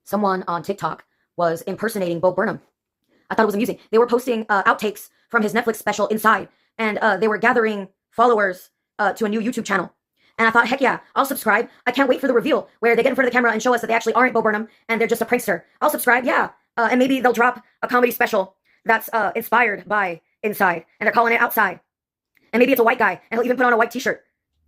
someone on TikTok was impersonating Bo Burnham. I thought it was amusing. They were posting outtakes from his Netflix special Inside, and they were gathering followers to a new YouTube channel. And I thought, heck yeah, I'll subscribe. I can't wait for the reveal where they get in front of the camera and show us that they actually aren't Bo Burnham and they're just a prankster. I'll subscribe, yeah. And maybe they'll drop a comedy special that's inspired by Inside, and they're calling it Outside. And maybe it's a white guy, and he'll even put on a white t-shirt.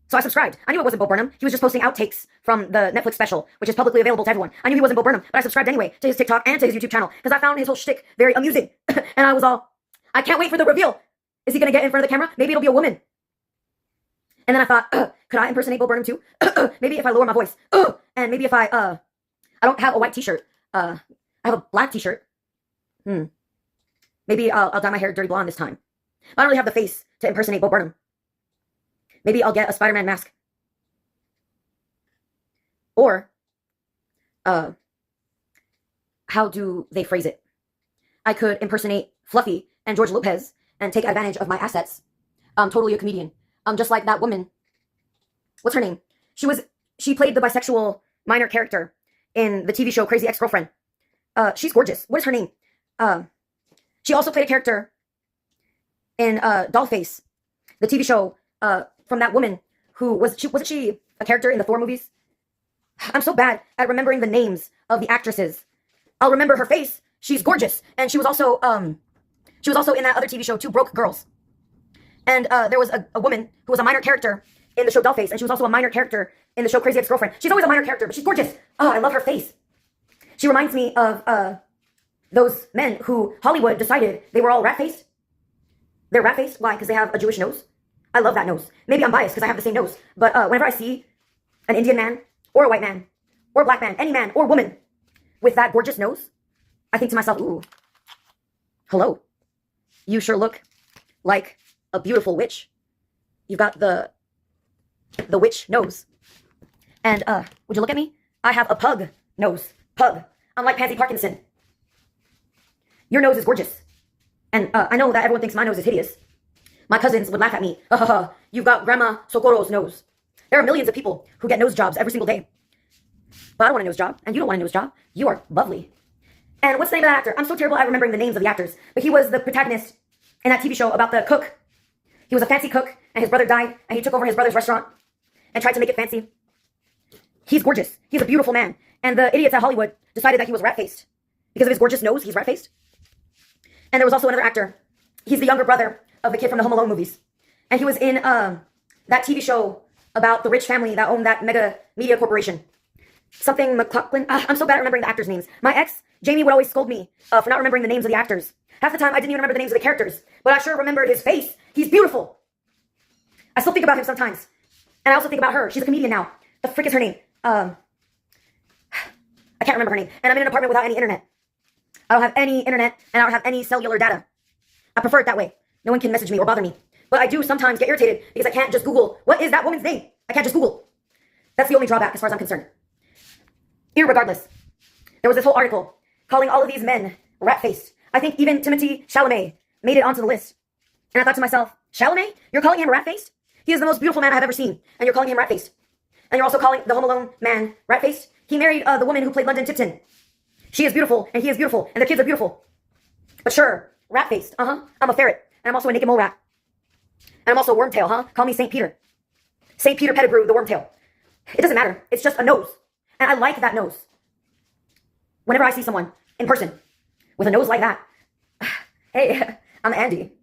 So I subscribed. I knew it wasn't Bo Burnham. He was just posting outtakes from the Netflix special, which is publicly available to everyone. I knew he wasn't Bo Burnham, but I subscribed anyway to his TikTok and to his YouTube channel because I found his whole shtick very amusing. And I was all, I can't wait for the reveal. Is he going to get in front of the camera? Maybe it'll be a woman. And then I thought, could I impersonate Bo Burnham too? Maybe if I lower my voice. And maybe if I don't have a white t-shirt. I have a black t-shirt. Maybe I'll dye my hair dirty blonde this time. I don't really have the face to impersonate Bo Burnham. Maybe I'll get a Spider-Man mask. Or, how do they phrase it? I could impersonate Fluffy and George Lopez and take advantage of my assets. I'm totally a comedian. Just like that woman. What's her name? She played the bisexual minor character in the TV show Crazy Ex-Girlfriend. She's gorgeous. What is her name? She also played a character in Dollface, the TV show from that woman who wasn't she a character in the Thor movies? I'm so bad at remembering the names of the actresses. I'll remember her face. She's gorgeous, and she was also in that other TV show, Two Broke Girls. And there was a woman who was a minor character in the show Dollface, and she was also a minor character in the show Crazy Ex-Girlfriend. She's always a minor character, but she's gorgeous. Oh, I love her face. She reminds me of those men who Hollywood decided they were all rat-faced. They're rat-faced. Why? Because they have a Jewish nose. I love that nose. Maybe I'm biased because I have the same nose. But whenever I see an Indian man or a white man or a black man, any man or woman with that gorgeous nose, I think to myself, ooh, hello. You sure look like a beautiful witch. You've got the witch nose. And would you look at me? I have a pug nose. Pug. I'm like Pansy Parkinson. Your nose is gorgeous. And I know that everyone thinks my nose is hideous. My cousins would laugh at me. You've got Grandma Socorro's nose. There are millions of people who get nose jobs every single day. But I don't want a nose job, and you don't want a nose job. You are lovely. And what's the name of that actor? I'm so terrible at remembering the names of the actors. But he was the protagonist in that TV show about the cook. He was a fancy cook, and his brother died, and he took over his brother's restaurant and tried to make it fancy. He's gorgeous. He's a beautiful man. And the idiots at Hollywood decided that he was rat-faced. Because of his gorgeous nose, he's rat-faced. And there was also another actor. He's the younger brother of the kid from the Home Alone movies. And he was in that TV show about the rich family that owned that mega media corporation. Something McLaughlin. I'm so bad at remembering the actors' names. My ex, Jamie, would always scold me for not remembering the names of the actors. Half the time, I didn't even remember the names of the characters. But I sure remembered his face. He's beautiful. I still think about him sometimes. And I also think about her. She's a comedian now. The frick is her name? I can't remember her name. And I'm in an apartment without any internet. I don't have any internet, and I don't have any cellular data. I prefer it that way. No one can message me or bother me. But I do sometimes get irritated because I can't just Google, what is that woman's name? I can't just Google. That's the only drawback as far as I'm concerned. Irregardless, there was this whole article calling all of these men rat-faced. I think even Timothée Chalamet made it onto the list. And I thought to myself, Chalamet? You're calling him rat-faced? He is the most beautiful man I've ever seen, and you're calling him rat-faced. And you're also calling the Home Alone man rat-faced? He married the woman who played London Tipton. She is beautiful, and he is beautiful, and the kids are beautiful. But sure, rat-faced, I'm a ferret, and I'm also a naked mole rat. And I'm also a wormtail, Call me St. Peter. St. Peter Pettigrew, the wormtail. It doesn't matter, it's just a nose. And I like that nose. Whenever I see someone in person with a nose like that, hey, I'm Andy.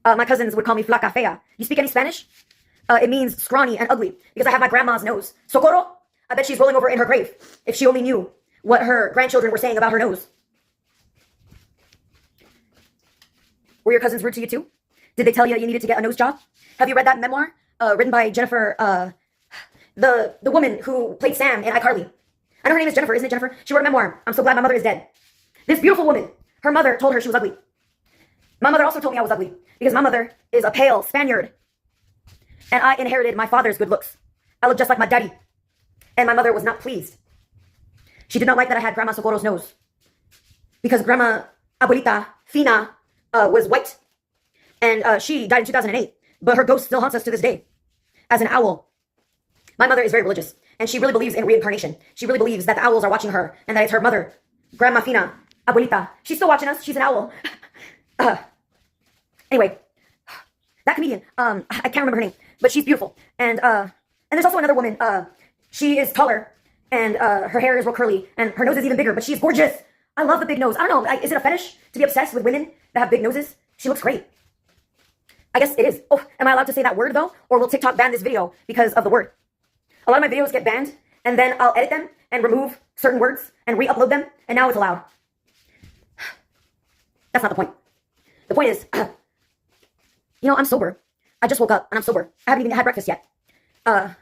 My cousins would call me flaca fea. You speak any Spanish? It means scrawny and ugly, because I have my grandma's nose. Socorro? I bet she's rolling over in her grave, if she only knew what her grandchildren were saying about her nose. Were your cousins rude to you too? Did they tell you you needed to get a nose job? Have you read that memoir written by Jennifer, the woman who played Sam in iCarly? I know her name is Jennifer, isn't it Jennifer? She wrote a memoir. I'm so glad my mother is dead. This beautiful woman, her mother told her she was ugly. My mother also told me I was ugly because my mother is a pale Spaniard. And I inherited my father's good looks. I look just like my daddy. And my mother was not pleased. She did not like that I had Grandma Socorro's nose. Because Grandma Abuelita Fina was white. And she died in 2008. But her ghost still haunts us to this day. As an owl. My mother is very religious. and she really believes in reincarnation. She really believes that the owls are watching her and that it's her mother, Grandma Fina, Abuelita. She's still watching us. She's an owl. Anyway, that comedian, I can't remember her name, but she's beautiful. And there's also another woman. She is taller, and her hair is real curly, and her nose is even bigger, but she's gorgeous. I love the big nose. I don't know, is it a fetish to be obsessed with women that have big noses? She looks great. I guess it is. Oh, am I allowed to say that word though? Or will TikTok ban this video because of the word? A lot of my videos get banned, and then I'll edit them and remove certain words and re-upload them, and now it's allowed. That's not the point. The point is, I'm sober. I just woke up and I'm sober. I haven't even had breakfast yet. I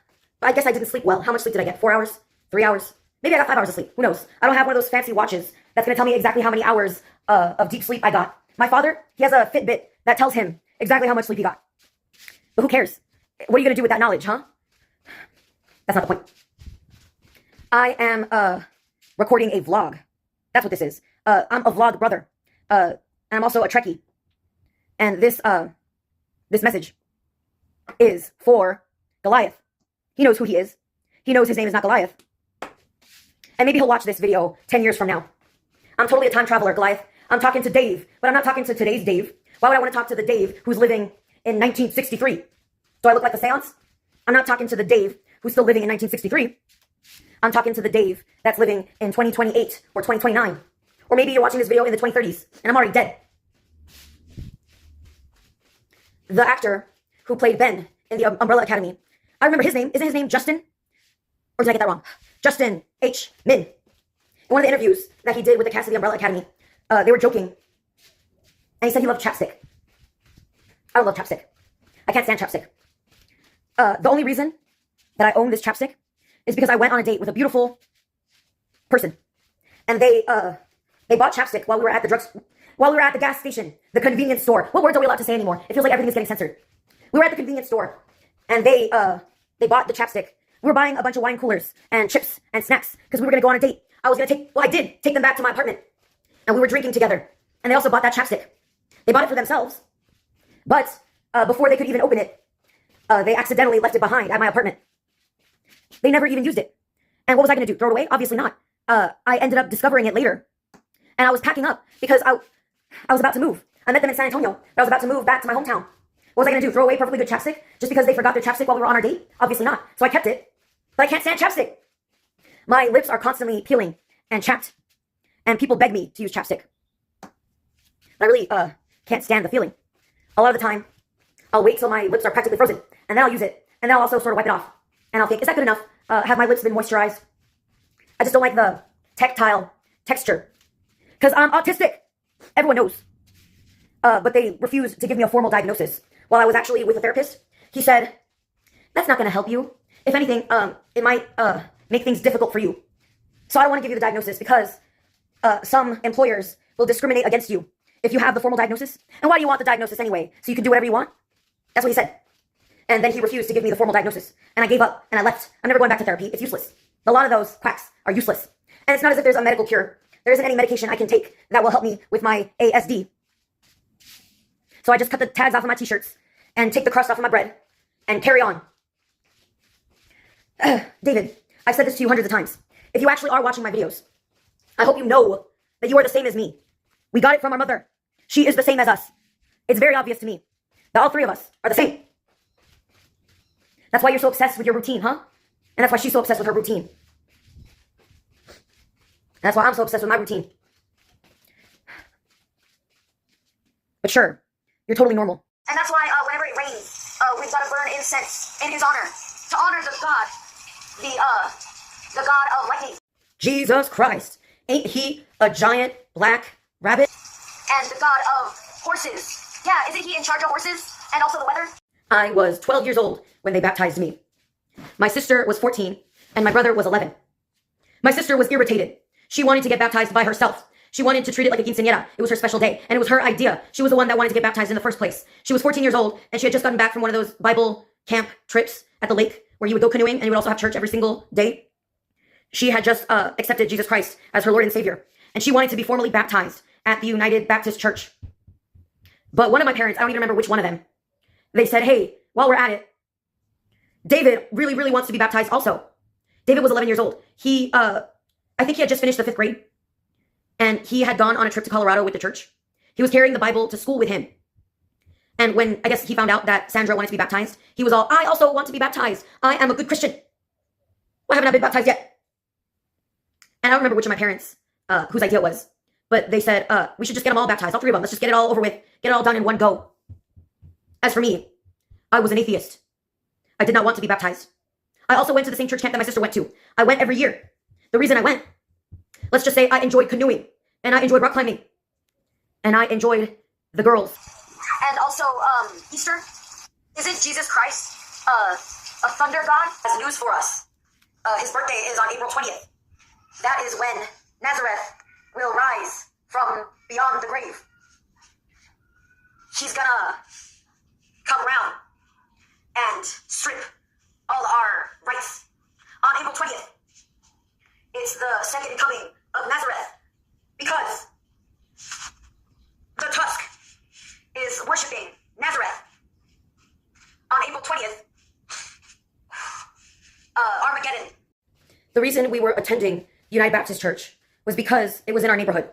guess I didn't sleep well. How much sleep did I get? 4 hours? 3 hours? Maybe I got 5 hours of sleep. Who knows? I don't have one of those fancy watches that's going to tell me exactly how many hours of deep sleep I got. My father, he has a Fitbit that tells him exactly how much sleep he got. But who cares? What are you going to do with that knowledge, huh? That's not the point. I am recording a vlog. That's what this is. I'm a vlog brother. And I'm also a Trekkie. And this message is for Goliath. He knows who he is. He knows his name is not Goliath. And maybe he'll watch this video 10 years from now. I'm totally a time traveler, Goliath. I'm talking to Dave, but I'm not talking to today's Dave. Why would I want to talk to the Dave who's living in 1963? Do I look like a seance? I'm not talking to the Dave who's still living in 1963. I'm talking to the Dave that's living in 2028 or 2029. Or maybe you're watching this video in the 2030s, and I'm already dead. The actor who played Ben in the Umbrella Academy, I remember his name. Isn't his name Justin? Or did I get that wrong? Justin H. Min. In one of the interviews that he did with the cast of the Umbrella Academy, they were joking. And he said he loved chapstick. I love chapstick. I can't stand chapstick. The only reason that I own this chapstick is because I went on a date with a beautiful person. And they bought chapstick while we were at the gas station, the convenience store. What words are we allowed to say anymore? It feels like everything is getting censored. We were at the convenience store, and they bought the chapstick. We were buying a bunch of wine coolers and chips and snacks because we were going to go on a date. I did take them back to my apartment, and we were drinking together. And they also bought that chapstick. They bought it for themselves, but before they could even open it, they accidentally left it behind at my apartment. They never even used it. And what was I going to do? Throw it away? Obviously not. I ended up discovering it later. And I was packing up because I was about to move. I met them in San Antonio, but I was about to move back to my hometown. What was I going to do? Throw away perfectly good chapstick just because they forgot their chapstick while we were on our date? Obviously not. So I kept it. But I can't stand chapstick. My lips are constantly peeling and chapped. And people beg me to use chapstick. I really can't stand the feeling. A lot of the time, I'll wait till my lips are practically frozen. And then I'll use it. And then I'll also sort of wipe it off. And I'll think, is that good enough? Have my lips been moisturized? I just don't like the tactile texture. Because I'm autistic. Everyone knows. But they refused to give me a formal diagnosis. While I was actually with a therapist, he said, that's not going to help you. If anything, it might make things difficult for you. So I don't want to give you the diagnosis because some employers will discriminate against you if you have the formal diagnosis. And why do you want the diagnosis anyway? So you can do whatever you want? That's what he said. And then he refused to give me the formal diagnosis. And I gave up and I left. I'm never going back to therapy. It's useless. A lot of those quacks are useless. And it's not as if there's a medical cure. There isn't any medication I can take that will help me with my ASD. So I just cut the tags off of my t-shirts and take the crust off of my bread and carry on. David, I've said this to you hundreds of times. If you actually are watching my videos, I hope you know that you are the same as me. We got it from our mother. She is the same as us. It's very obvious to me that all three of us are the same. That's why you're so obsessed with your routine, huh? And that's why she's so obsessed with her routine. And that's why I'm so obsessed with my routine. But sure, you're totally normal. And that's why whenever it rains, we've got to burn incense in his honor. To honor the God, the God of lightning. Jesus Christ. Ain't he a giant black rabbit? And the God of horses. Yeah, isn't he in charge of horses? And also the weather? I was 12 years old when they baptized me. My sister was 14, and my brother was 11. My sister was irritated. She wanted to get baptized by herself. She wanted to treat it like a quinceañera. It was her special day, and it was her idea. She was the one that wanted to get baptized in the first place. She was 14 years old, and she had just gotten back from one of those Bible camp trips at the lake where you would go canoeing, and you would also have church every single day. She had just accepted Jesus Christ as her Lord and Savior, and she wanted to be formally baptized at the United Baptist Church. But one of my parents, I don't even remember which one of them, they said, hey, while we're at it, David really, really wants to be baptized also. David was 11 years old. I think he had just finished the 5th grade, and he had gone on a trip to Colorado with the church. He was carrying the Bible to school with him. And when, I guess, he found out that Sandra wanted to be baptized, he was all, I also want to be baptized. I am a good Christian. Why haven't I been baptized yet? And I don't remember which of my parents, whose idea it was, but they said, we should just get them all baptized, all 3 of them. Let's just get it all over with, get it all done in one go. As for me, I was an atheist. I did not want to be baptized. I also went to the same church camp that my sister went to. I went every year. The reason I went, let's just say I enjoyed canoeing, and I enjoyed rock climbing, and I enjoyed the girls. And also, Easter. Isn't Jesus Christ a thunder god? Has news for us. His birthday is on April 20th. That is when Nazareth will rise from beyond the grave. He's gonna come around and strip all our rights on April 20th. It's the second coming of Nazareth because the Tusk is worshiping Nazareth on April 20th. Armageddon. The reason we were attending United Baptist Church was because it was in our neighborhood.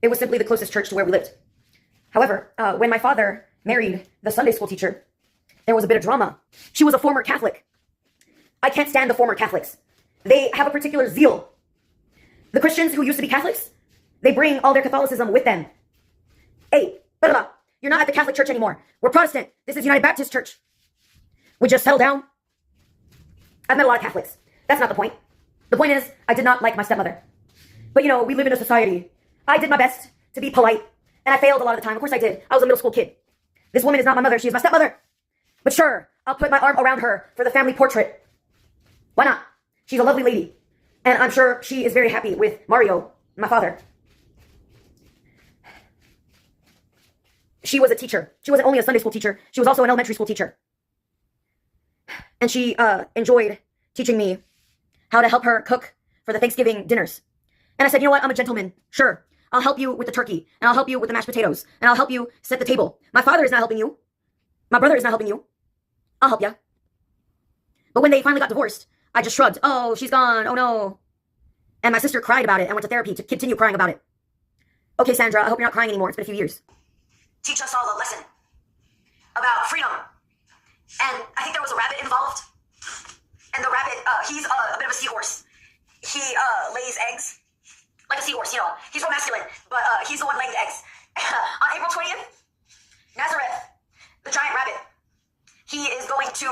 It was simply the closest church to where we lived. However, when my father married the Sunday school teacher, there was a bit of drama. She was a former Catholic. I can't stand the former Catholics. They have a particular zeal. The Christians who used to be Catholics, they bring all their Catholicism with them. Hey, blah, blah, blah. You're not at the Catholic Church anymore. We're Protestant. This is United Baptist Church. We just settle down. I've met a lot of Catholics. That's not the point. The point is, I did not like my stepmother. But we live in a society. I did my best to be polite, and I failed a lot of the time. Of course I did. I was a middle school kid. This woman is not my mother. She is my stepmother. But sure, I'll put my arm around her for the family portrait. Why not? She's a lovely lady. And I'm sure she is very happy with Mario, my father. She was a teacher. She wasn't only a Sunday school teacher. She was also an elementary school teacher. And she enjoyed teaching me how to help her cook for the Thanksgiving dinners. And I said, you know what? I'm a gentleman. Sure. I'll help you with the turkey. And I'll help you with the mashed potatoes. And I'll help you set the table. My father is not helping you. My brother is not helping you. I'll help you. But when they finally got divorced, I just shrugged. Oh, she's gone. Oh, no. And my sister cried about it and went to therapy to continue crying about it. Okay, Sandra, I hope you're not crying anymore. It's been a few years. Teach us all a lesson about freedom. And I think there was a rabbit involved. And the rabbit, he's a bit of a seahorse. He lays eggs like a seahorse, He's real masculine, but he's the one laying the eggs. On April 20th, Nazareth, the giant rabbit, he is going to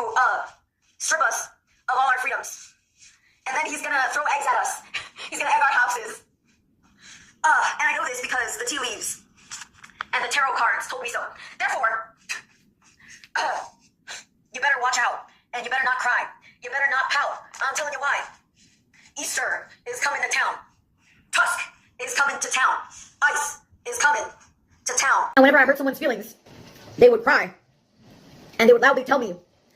strip us of all our freedoms. And then he's going to throw eggs at us. He's going to egg our houses. And I know this because the tea leaves and the tarot cards told me so. Therefore, you better watch out. And you better not cry. You better not pout. I'm telling you why. Easter is coming to town. Tusk is coming to town. Ice is coming to town. And whenever I hurt someone's feelings, they would cry. And they would loudly tell me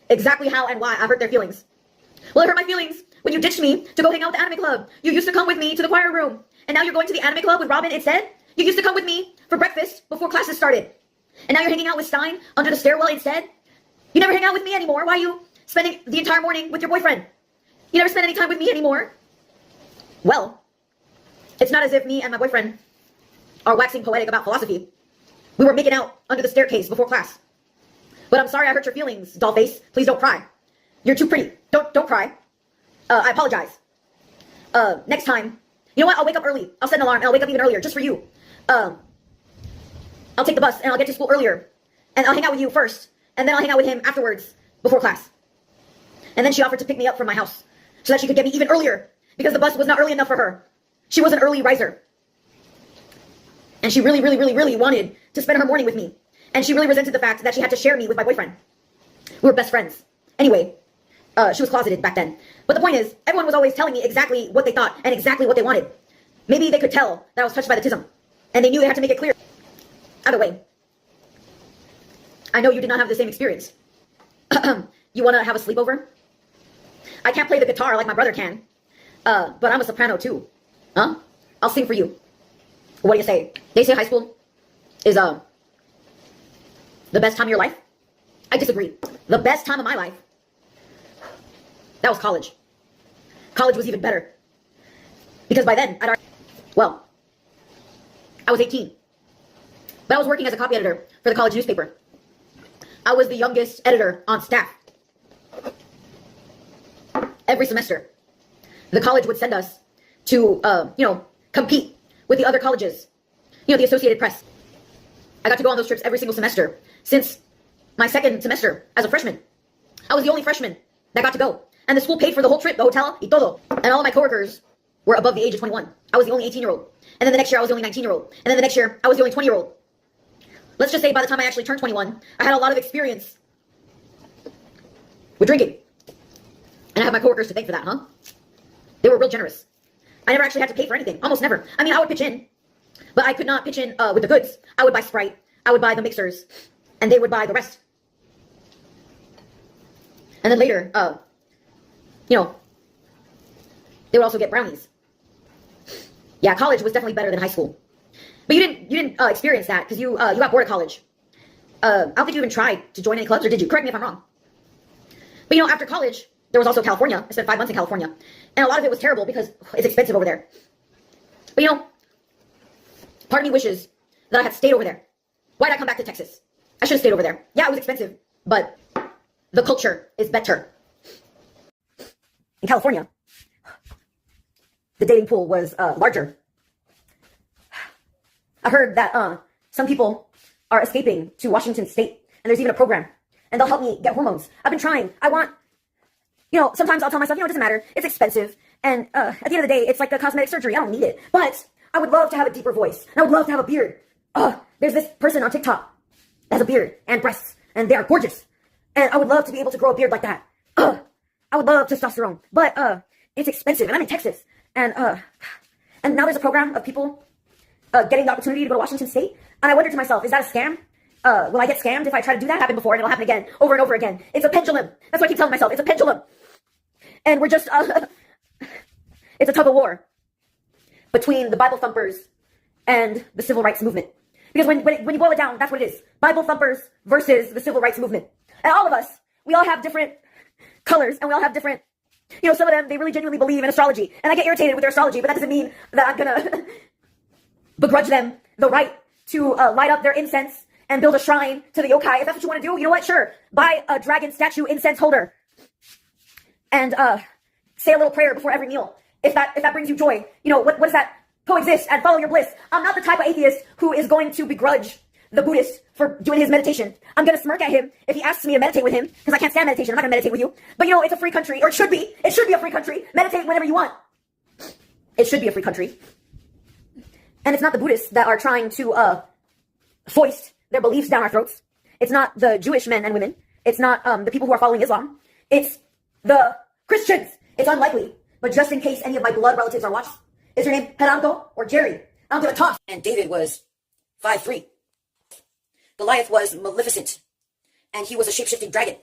exactly how and why I hurt their feelings. Well, it hurt my feelings when you ditched me to go hang out with the anime club. You used to come with me to the choir room. And now you're going to the anime club with Robin instead? You used to come with me for breakfast before classes started. And now you're hanging out with Stein under the stairwell instead? You never hang out with me anymore. Why are you spending the entire morning with your boyfriend? You never spend any time with me anymore. Well, it's not as if me and my boyfriend are waxing poetic about philosophy. We were making out under the staircase before class. But I'm sorry I hurt your feelings, dollface. Please don't cry. You're too pretty. Don't cry. I apologize. Next time, you know what? I'll wake up early. I'll set an alarm and I'll wake up even earlier just for you. I'll take the bus and I'll get to school earlier. And I'll hang out with you first. And then I'll hang out with him afterwards before class. And then she offered to pick me up from my house so that she could get me even earlier because the bus was not early enough for her. She was an early riser. And she really, really, really, really wanted to spend her morning with me. And she really resented the fact that she had to share me with my boyfriend. We were best friends. Anyway, she was closeted back then. But the point is, everyone was always telling me exactly what they thought and exactly what they wanted. Maybe they could tell that I was touched by the tism. And they knew they had to make it clear. Either way, I know you did not have the same experience. You want to have a sleepover? I can't play the guitar like my brother can. But I'm a soprano too. Huh? I'll sing for you. What do you say? They say high school is the best time of your life. I disagree. The best time of my life, that was college. college was even better. Because by then, well, I was 18. But I was working as a copy editor for the college newspaper. I was the youngest editor on staff. Every semester, the college would send us to, compete with the other colleges. The Associated Press. I got to go on those trips every single semester since my second semester as a freshman. I was the only freshman that got to go. And the school paid for the whole trip, the hotel, y todo. And all of my coworkers were above the age of 21. I was the only 18-year-old. And then the next year, I was the only 19-year-old. And then the next year, I was the only 20-year-old. Let's just say by the time I actually turned 21, I had a lot of experience with drinking. And I have my coworkers to thank for that, huh? They were real generous. I never actually had to pay for anything. Almost never. I mean, I would pitch in. But I could not pitch in with the goods. I would buy Sprite. I would buy the mixers. And they would buy the rest. And then later, they would also get brownies. Yeah, college was definitely better than high school. But you didn't experience that because you got bored of college. I don't think you even tried to join any clubs, or did you? Correct me if I'm wrong. But after college, there was also California. I spent 5 months in California. And a lot of it was terrible because it's expensive over there. But part of me wishes that I had stayed over there. Why did I come back to Texas? I should have stayed over there. Yeah, it was expensive, but the culture is better. In California, the dating pool was larger. I heard that some people are escaping to Washington State, and there's even a program, and they'll help me get hormones. I've been trying. I want, sometimes I'll tell myself, it doesn't matter. It's expensive, and at the end of the day, it's like a cosmetic surgery. I don't need it, but I would love to have a deeper voice, and I would love to have a beard. There's this person on TikTok that has a beard and breasts, and they are gorgeous, and I would love to be able to grow a beard like that. I would love testosterone, but it's expensive, and I'm in Texas, and now there's a program of people getting the opportunity to go to Washington State, and I wonder to myself, is that a scam? Will I get scammed if I try to do that? Happened before, and it'll happen again, over and over again. It's a pendulum. That's what I keep telling myself. It's a pendulum, and we're just it's a tug of war between the Bible thumpers and the civil rights movement. Because when you boil it down, that's what it is: Bible thumpers versus the civil rights movement. And all of us, we all have different colors, and we all have different. Some of them, they really genuinely believe in astrology, and I get irritated with their astrology, but that doesn't mean that I'm gonna begrudge them the right to light up their incense and build a shrine to the yokai. If that's what you want to do, you know what? Sure. Buy a dragon statue incense holder and say a little prayer before every meal. If that brings you joy, what does that? Coexist and follow your bliss. I'm not the type of atheist who is going to begrudge the Buddhist for doing his meditation. I'm going to smirk at him if he asks me to meditate with him, because I can't stand meditation. I'm not going to meditate with you. But it's a free country, or it should be. It should be a free country. Meditate whenever you want. It should be a free country. And it's not the Buddhists that are trying to foist their beliefs down our throats. It's not the Jewish men and women. It's not the people who are following Islam. It's the Christians. It's unlikely. But just in case any of my blood relatives are watching, is your name Gerardo or Jerry? I'm going to talk. And David was 5'3". Goliath was Maleficent. And he was a shape-shifting dragon.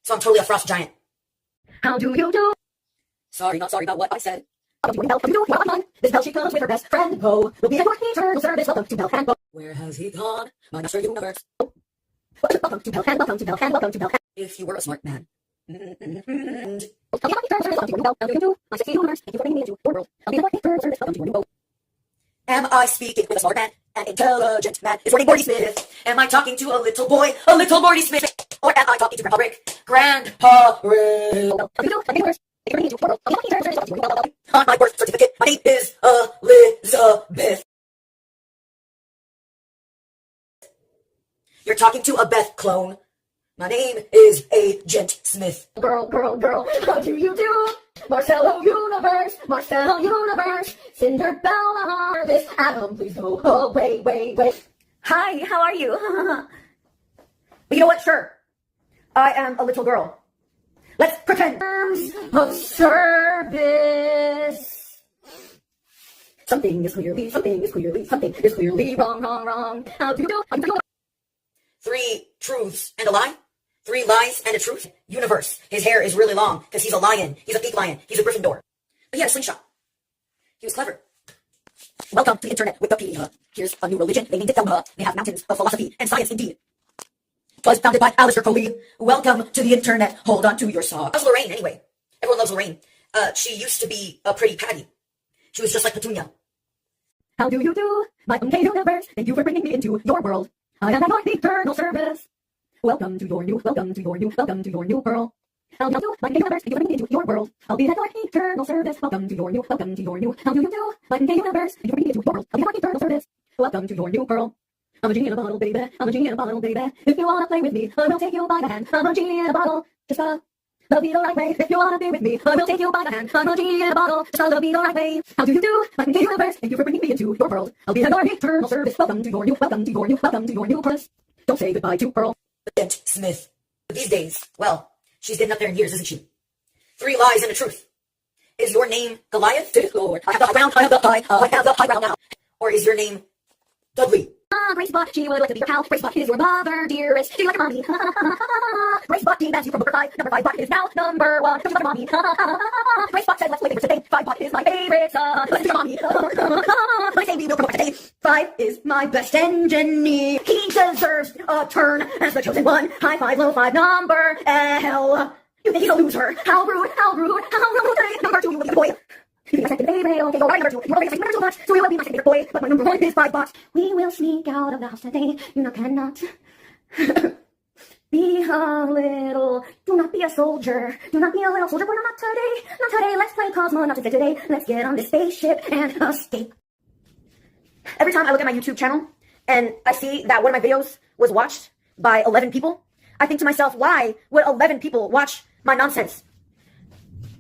So I'm totally a frost giant. How do you do? Sorry, not sorry about what I said. Welcome to Bell. This Bell, she comes with her best friend, Bo. We'll be at your eternal service. Welcome to Bell and Bo. Where has he gone? My master universe. Welcome to Bell and welcome to Bell and welcome to Bell. If you were a smart man. Am I speaking with a smart man, an intelligent man? It's Morty Morty Smith. Am I talking to a little boy, a little Morty Smith? Or am I talking to Grandpa Rick? Grandpa Rick. On my birth certificate, my name is Elizabeth. You're talking to a Beth clone. My name is Agent Smith. Girl, how do you do? Marcello Universe, Cinderella Harvest, Adam, please go away, wait. Hi, how are you? But you know what? Sure. I am a little girl. Let's pretend. Terms of service. Something is clearly wrong. How do you do? 3 truths and a lie. 3 lies and a truth. Universe. His hair is really long because he's a lion. He's a big lion. He's a Gryffindor. But he had a slingshot. He was clever. Welcome to the internet, Wikipedia. Here's a new religion. They named it Thelma. They have mountains of philosophy and science indeed. Was founded by Aleister Crowley. Welcome to the internet. Hold on to your socks. How's Lorraine anyway? Everyone loves Lorraine. She used to be a pretty Patty. She was just like Petunia. How do you do, my uncanny universe? Thank you for bringing me into your world. I am at the eternal service. Welcome to your new pearl. How do you do, my uncanny universe? Thank you for bringing me into your world. I'll be at your eternal service. Welcome to your new. How do you do, my uncanny universe? Thank you for bringing me into your world. I'll be at your eternal service. Welcome to your new pearl. I'm a genie in a bottle, baby. I'm a genie in a bottle, baby. If you wanna play with me, I will take you by the hand. I'm a genie in a bottle. Just love me the right way. If you wanna be with me, I will take you by the hand. I'm a genie in a bottle. Just love me the right way. How do you do, my uncanny universe? Thank you for bringing me into your world. I'll be at your eternal service. Welcome to your new purpose. Don't say goodbye to Pearl. Dent Smith. These days, well, she's getting up there in years, isn't she? 3 lies and a truth. Is your name Goliath? Lord, I have the high ground, I have the high ground now. Or is your name Dudley? Grace Buck, she would like to be your pal. Grace Buck is your mother, dearest. Do you like your mommy? Grace Buck demands you from number 5. Number 5 Buck is now number 1. Don't you like your mommy? Grace Buck says, let's play favorites today. 5 Buck is my favorite son. Let's do your mommy. My same will promote today. 5 is my best engineer. He deserves a turn as the chosen one. High 5, low 5, number L. You think he's a loser? How rude, how rude, how rude. Number 2, you will be a boy. You think I second baby, okay, go right number 2. You already number 2 much, so you will be my second boy. But my number 1 is 5 Bucks. We will sneak out of the house today. You cannot be a little. Do not be a soldier. Do not be a little soldier. But not today. Not today. Let's play cosmonauts today. Let's get on this spaceship and escape. Every time I look at my YouTube channel and I see that one of my videos was watched by 11 people, I think to myself, why would 11 people watch my nonsense?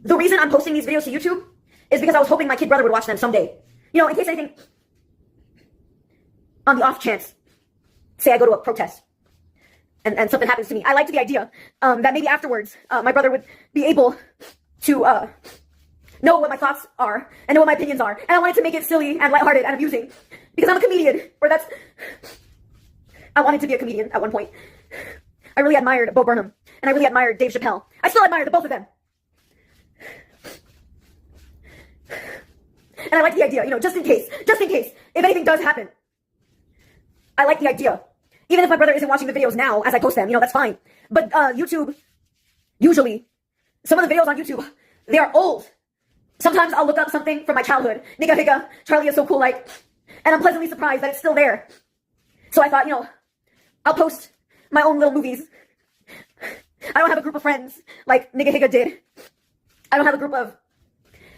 The reason I'm posting these videos to YouTube is because I was hoping my kid brother would watch them someday. You know, in case anything, on the off chance, say I go to a protest and something happens to me. I liked the idea that maybe afterwards my brother would be able to know what my thoughts are and know what my opinions are. And I wanted to make it silly and lighthearted and amusing because I'm a comedian, I wanted to be a comedian at one point. I really admired Bo Burnham and I really admired Dave Chappelle. I still admire the both of them. And I like the idea, you know, just in case, if anything does happen. I like the idea. Even if my brother isn't watching the videos now as I post them, you know, that's fine. But YouTube, usually, some of the videos on YouTube, they are old. Sometimes I'll look up something from my childhood. Nigga Higga, Charlie is so cool, like, and I'm pleasantly surprised that it's still there. So I thought, you know, I'll post my own little movies. I don't have a group of friends like Nigga Higga did. I don't have a group of...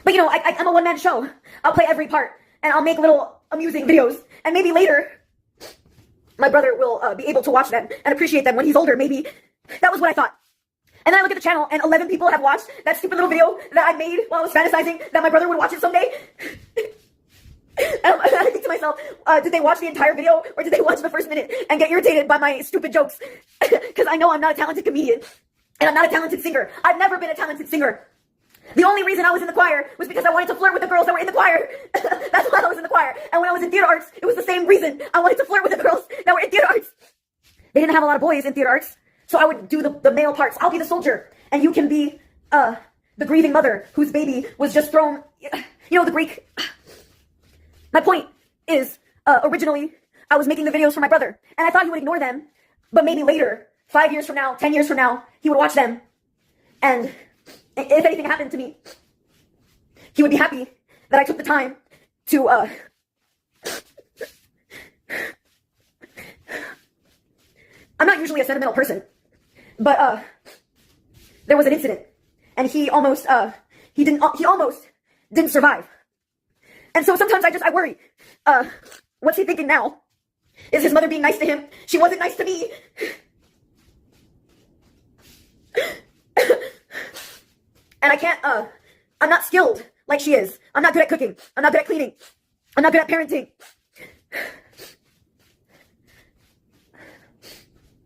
But, you know, I'm a one-man show. I'll play every part, and I'll make little amusing videos. And maybe later, my brother will be able to watch them and appreciate them when he's older, maybe. That was what I thought. And then I look at the channel, and 11 people have watched that stupid little video that I made while I was fantasizing that my brother would watch it someday. And I think to myself, did they watch the entire video, or did they watch the first minute and get irritated by my stupid jokes? Because I know I'm not a talented comedian, and I'm not a talented singer. I've never been a talented singer. The only reason I was in the choir was because I wanted to flirt with the girls that were in the choir. That's why I was in the choir. And when I was in theater arts, it was the same reason. I wanted to flirt with the girls that were in theater arts. They didn't have a lot of boys in theater arts, so I would do the male parts. I'll be the soldier, and you can be the grieving mother whose baby was just thrown, you know, the Greek. My point is, originally, I was making the videos for my brother, and I thought he would ignore them, but maybe later, 5 years from now, 10 years from now, he would watch them, and if anything happened to me, he would be happy that I took the time to, I'm not usually a sentimental person, but, there was an incident, and he almost didn't survive. And so sometimes I worry, what's he thinking now? Is his mother being nice to him? She wasn't nice to me. And I can't, I'm not skilled like she is. I'm not good at cooking. I'm not good at cleaning. I'm not good at parenting.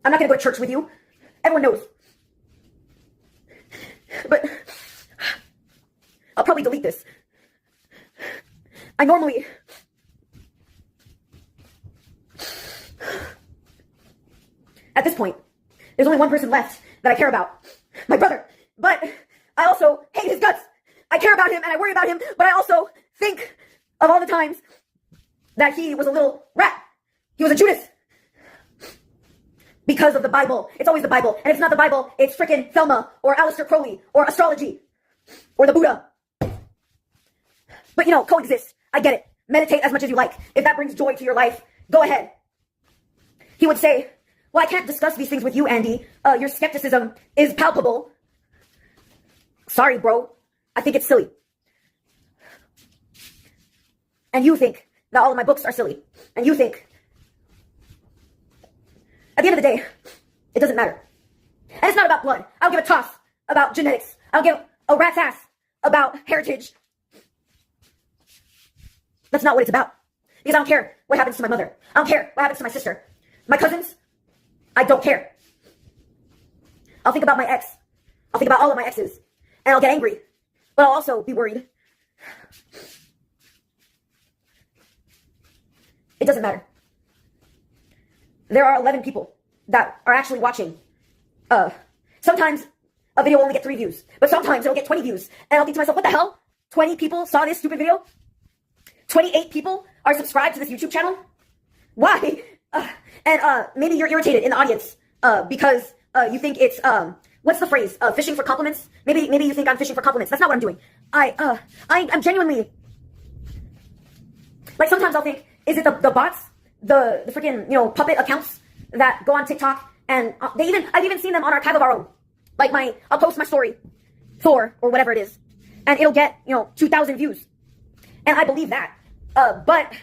I'm not gonna go to church with you. Everyone knows. But I'll probably delete this. I normally... At this point, there's only one person left that I care about. My brother. But I also hate his guts. I care about him and I worry about him, but I also think of all the times that he was a little rat. He was a Judas. because of the Bible. It's always the Bible. And if it's not the Bible, it's frickin' Thelma or Aleister Crowley or astrology or the Buddha. But coexist. I get it. Meditate as much as you like. If that brings joy to your life, go ahead. He would say, well, I can't discuss these things with you, Andy. Your skepticism is palpable. Sorry, bro. I think it's silly. And you think that all of my books are silly. And you think, at the end of the day, it doesn't matter. And it's not about blood. I don't give a toss about genetics. I don't give a rat's ass about heritage. That's not what it's about. Because I don't care what happens to my mother. I don't care what happens to my sister. My cousins, I don't care. I'll think about my ex. I'll think about all of my exes. And I'll get angry. But I'll also be worried. It doesn't matter. There are 11 people that are actually watching. Sometimes a video will only get 3 views. But sometimes it'll get 20 views. And I'll think to myself, what the hell? 20 people saw this stupid video? 28 people are subscribed to this YouTube channel? Why? And maybe you're irritated in the audience because you think it's, what's the phrase? Fishing for compliments? Maybe you think I'm fishing for compliments. That's not what I'm doing. I'm genuinely, like sometimes I'll think, is it the bots? The freaking, puppet accounts that go on TikTok and I've even seen them on our Tag of Our Own. Like I'll post my story, Thor or whatever it is, and it'll get, 2,000 views. And I believe that. But,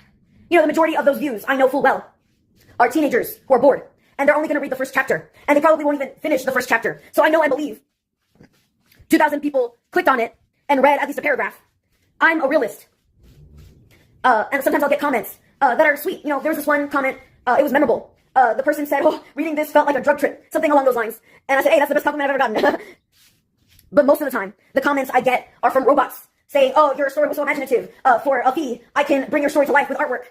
the majority of those views, I know full well, are teenagers who are bored. And they're only going to read the first chapter. And they probably won't even finish the first chapter. So I know and believe 2,000 people clicked on it and read at least a paragraph. I'm a realist. And sometimes I'll get comments that are sweet. There was this one comment, it was memorable. The person said, oh, reading this felt like a drug trip. Something along those lines. And I said, hey, that's the best compliment I've ever gotten. But most of the time, the comments I get are from robots. Saying, oh, your story was so imaginative. For a fee, I can bring your story to life with artwork.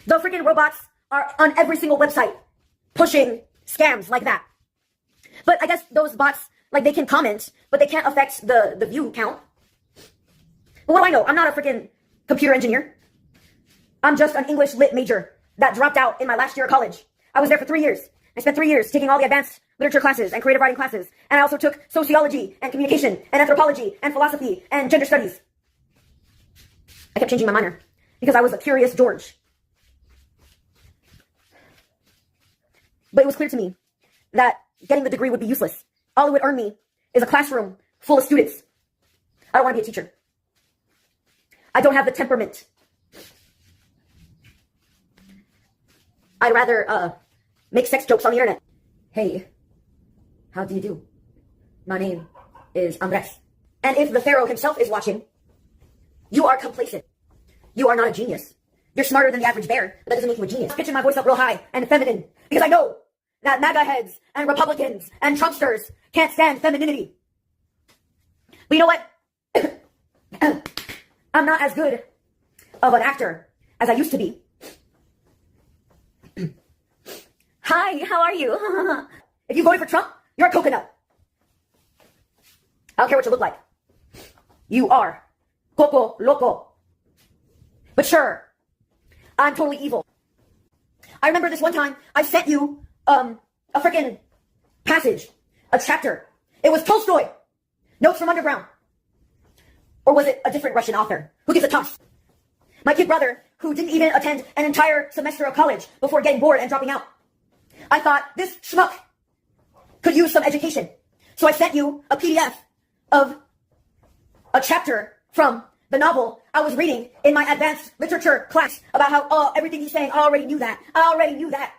The freaking robots are on every single website pushing scams like that. But I guess those bots, they can comment, but they can't affect the view count. But what do I know? I'm not a freaking computer engineer. I'm just an English lit major that dropped out in my last year of college. I was there for 3 years. I spent 3 years taking all the advanced literature classes and creative writing classes. And I also took sociology and communication and anthropology and philosophy and gender studies. I kept changing my minor because I was a curious George. But it was clear to me that getting the degree would be useless. All it would earn me is a classroom full of students. I don't want to be a teacher. I don't have the temperament. I'd rather make sex jokes on the internet. Hey, how do you do? My name is Andres. And if the Pharaoh himself is watching, you are complacent. You are not a genius. You're smarter than the average bear, but that doesn't make you a genius. I'm pitching my voice up real high and feminine because I know that MAGA heads and Republicans and Trumpsters can't stand femininity. But you know what? I'm not as good of an actor as I used to be. Hi, how are you? If you voted for Trump, you're a coconut. I don't care what you look like. You are Coco Loco. But sure, I'm totally evil. I remember this one time I sent you a freaking passage, a chapter. It was Tolstoy, Notes from Underground. Or was it a different Russian author? Who gives a toss? My kid brother, who didn't even attend an entire semester of college before getting bored and dropping out. I thought, this schmuck could use some education. So I sent you a PDF of a chapter from the novel I was reading in my advanced literature class about how, oh, everything he's saying, I already knew that. I already knew that.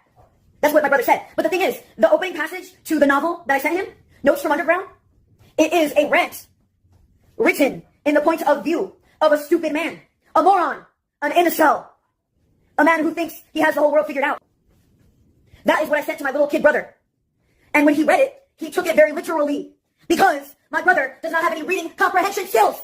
That's what my brother said. But the thing is, the opening passage to the novel that I sent him, Notes from Underground, it is a rant written in the point of view of a stupid man, a moron, an incel, a man who thinks he has the whole world figured out. That is what I sent to my little kid brother. And when he read it, he took it very literally because my brother does not have any reading comprehension skills.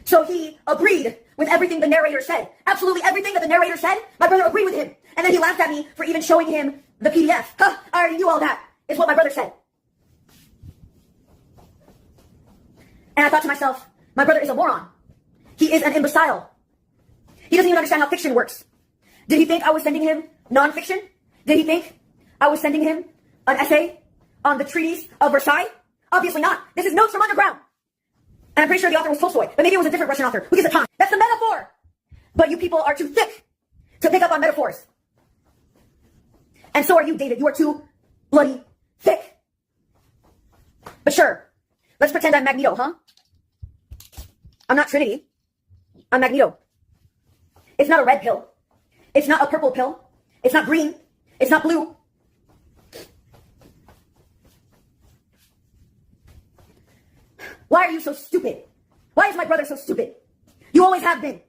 So he agreed with everything the narrator said. Absolutely everything that the narrator said, my brother agreed with him. And then he laughed at me for even showing him the PDF. Huh, I already knew all that, is what my brother said. And I thought to myself, my brother is a moron. He is an imbecile. He doesn't even understand how fiction works. Did he think I was sending him nonfiction? Did he think I was sending him An essay on the treaties of Versailles? Obviously not. This is Notes from Underground. And I'm pretty sure the author was Tolstoy, but maybe it was a different Russian author. Who gives a ton? That's the metaphor! But you people are too thick to pick up on metaphors. And so are you, David. You are too bloody thick. But sure, let's pretend I'm Magneto, huh? I'm not Trinity. I'm Magneto. It's not a red pill. It's not a purple pill. It's not green. It's not blue. Why are you so stupid? Why is my brother so stupid? You always have been.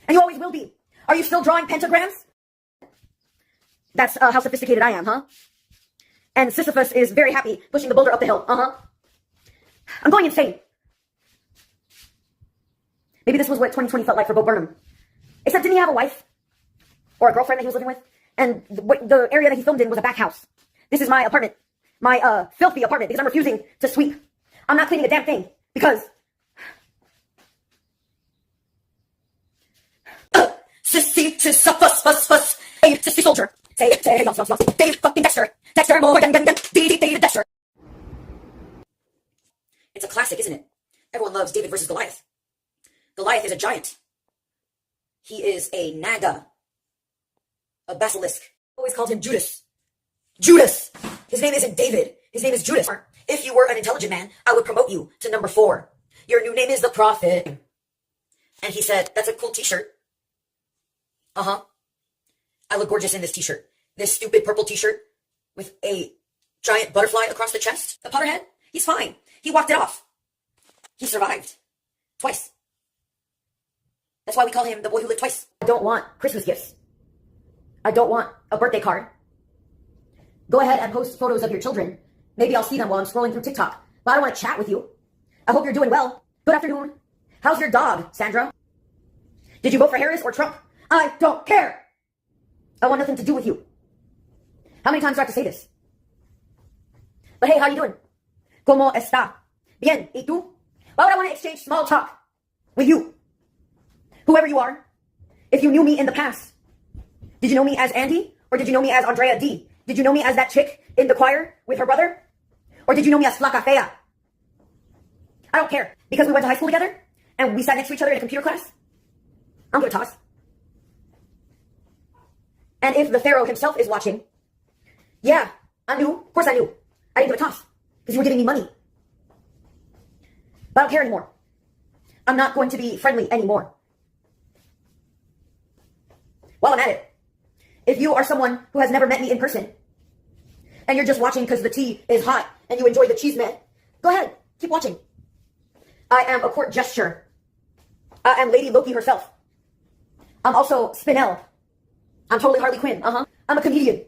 And you always will be. Are you still drawing pentagrams? That's how sophisticated I am, huh? And Sisyphus is very happy pushing the boulder up the hill. Uh-huh. I'm going insane. Maybe this was what 2020 felt like for Bo Burnham. Except didn't he have a wife? Or a girlfriend that he was living with? And the area that he filmed in was a back house. This is my apartment. My filthy apartment because I'm refusing to sweep. I'm not cleaning a damn thing because... Sisyphus, hey, sissy soldier. Say, Dave fucking Dexter. Dexter more than David Dexter. It's a classic, isn't it? Everyone loves David versus Goliath. Goliath is a giant. He is a naga. A basilisk. Always called him Judas. Judas! His name isn't David. His name is Judas. If you were an intelligent man, I would promote you to number 4. Your new name is the Prophet. And he said, that's a cool t-shirt. Uh-huh. I look gorgeous in this t-shirt. This stupid purple t-shirt with a giant butterfly across the chest. The Potterhead, he's fine. He walked it off. He survived. Twice. That's why we call him the boy who lived twice. I don't want Christmas gifts. I don't want a birthday card. Go ahead and post photos of your children. Maybe I'll see them while I'm scrolling through TikTok. But I don't want to chat with you. I hope you're doing well. Good afternoon. How's your dog, Sandra? Did you vote for Harris or Trump? I don't care. I want nothing to do with you. How many times do I have to say this? But hey, how you doing? ¿Cómo está? Bien. ¿Y tú? Why would I want to exchange small talk with you? Whoever you are, if you knew me in the past, did you know me as Andy? Or did you know me as Andrea D? Did you know me as that chick in the choir with her brother? Or did you know me as Flaca Fea? I don't care. Because we went to high school together and we sat next to each other in a computer class. I'm gonna toss. And if the Pharaoh himself is watching, yeah, I knew. Of course I knew. I didn't give a toss because you were giving me money. But I don't care anymore. I'm not going to be friendly anymore. While I'm at it, if you are someone who has never met me in person, and you're just watching because the tea is hot and you enjoy the cheese man, go ahead, keep watching. I am a court gesture. I am Lady Loki herself. I'm also Spinel. I'm totally Harley Quinn. I'm a comedian.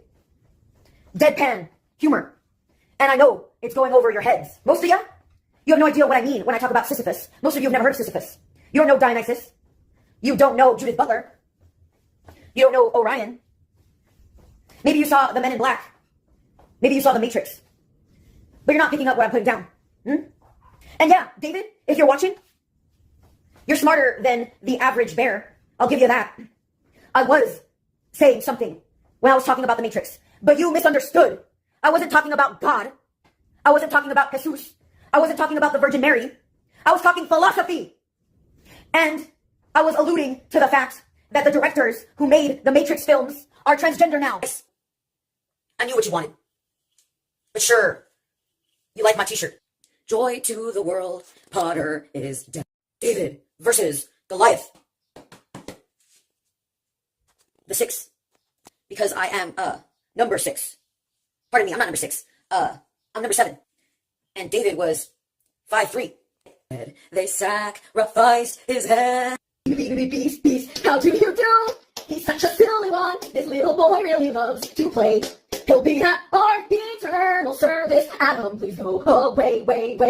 Deadpan humor. And I know it's going over your heads. Most of you have no idea what I mean when I talk about Sisyphus. Most of you have never heard of Sisyphus. You don't know Dionysus. You don't know Judith Butler. You don't know Orion. Maybe you saw The Men in Black. Maybe you saw The Matrix. But you're not picking up what I'm putting down. And yeah, David, if you're watching, you're smarter than the average bear. I'll give you that. I was saying something when I was talking about The Matrix. But you misunderstood. I wasn't talking about God. I wasn't talking about Jesus. I wasn't talking about the Virgin Mary. I was talking philosophy. And I was alluding to the fact that the directors who made the Matrix films are transgender now. I knew what you wanted. But sure, you like my t-shirt. Joy to the world, Potter is dead. David versus Goliath. The 6. Because I am, number 6. Pardon me, I'm not number 6. I'm number 7. And David was 5'3". They sacrificed his head. Beast, how do you do? He's such a silly one. This little boy really loves to play. He'll be at our eternal service. Adam, please go away, wait.